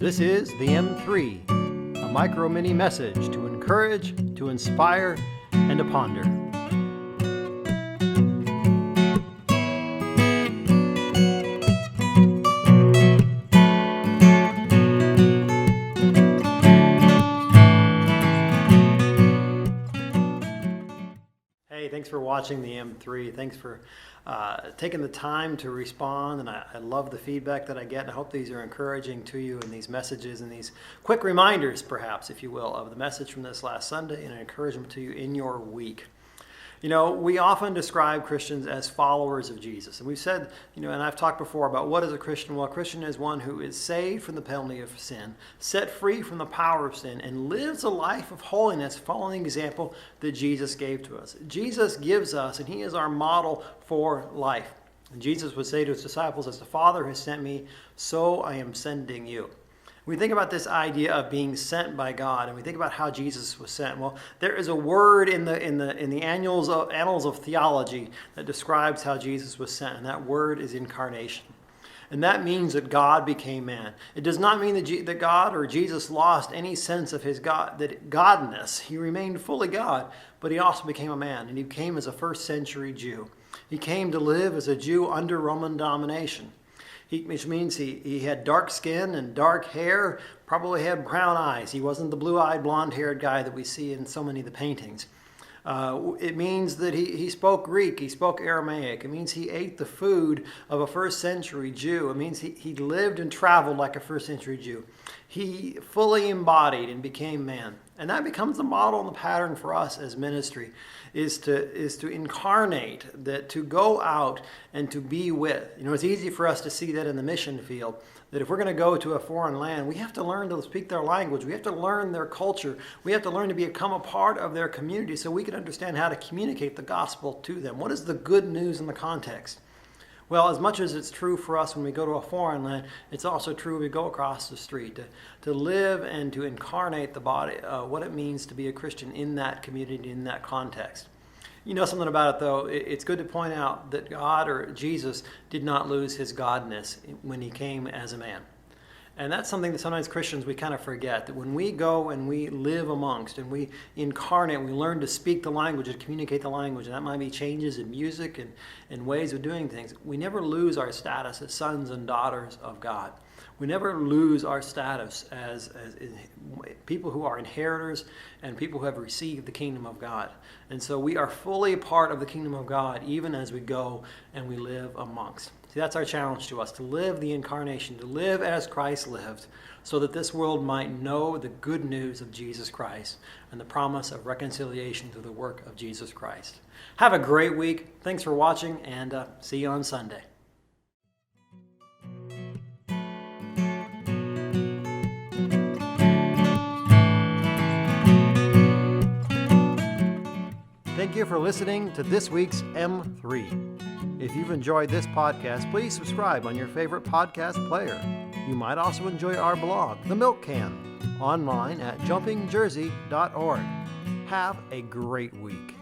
This is the M3, a micro mini message to encourage, to inspire, and to ponder. Hey, thanks for watching the M3. Thanks for taking the time to respond, and I love the feedback that I get, and I hope these are encouraging to you, and these messages and these quick reminders, perhaps, if you will, of the message from this last Sunday and an encouragement to you in your week. You know, we often describe Christians as followers of Jesus. And we've said, and I've talked before about what is a Christian. Well, a Christian is one who is saved from the penalty of sin, set free from the power of sin, and lives a life of holiness following the example that Jesus gave to us. Jesus gives us, and he is our model for life. And Jesus would say to his disciples, "As the Father has sent me, so I am sending you." We think about this idea of being sent by God, and we think about how Jesus was sent. Well, there is a word in the annals of theology that describes how Jesus was sent, and that word is incarnation. And that means that God became man. It does not mean that God or Jesus lost any sense of his godness. He remained fully God, but he also became a man, and he came as a first century Jew. He came to live as a Jew under Roman domination. Which means he had dark skin and dark hair, probably had brown eyes. He wasn't the blue-eyed, blonde-haired guy that we see in so many of the paintings. It means that he spoke Greek, he spoke Aramaic. It means he ate the food of a first century Jew. It means he lived and traveled like a first century Jew. He fully embodied and became man. And that becomes the model and the pattern for us as ministry, is to incarnate, that to go out and to be with. It's easy for us to see that in the mission field, that if we're going to go to a foreign land, we have to learn to speak their language. We have to learn their culture. We have to learn to become a part of their community so we can understand how to communicate the gospel to them. What is the good news in the context? Well, as much as it's true for us when we go to a foreign land, it's also true when we go across the street, to live and to incarnate the body, what it means to be a Christian in that community, in that context. You know something about it, though. It's good to point out that God, or Jesus, did not lose his godness when he came as a man. And that's something that sometimes Christians, we kind of forget, that when we go and we live amongst and we incarnate, we learn to speak the language and communicate the language, and that might be changes in music and ways of doing things, we never lose our status as sons and daughters of God. We never lose our status as people who are inheritors and people who have received the kingdom of God. And so we are fully a part of the kingdom of God even as we go and we live amongst. See, that's our challenge to us, to live the incarnation, to live as Christ lived, so that this world might know the good news of Jesus Christ and the promise of reconciliation through the work of Jesus Christ. Have a great week. Thanks for watching, and see you on Sunday. Thank you for listening to this week's M3. If you've enjoyed this podcast, please subscribe on your favorite podcast player. You might also enjoy our blog, The Milk Can, online at jumpingjersey.org. Have a great week.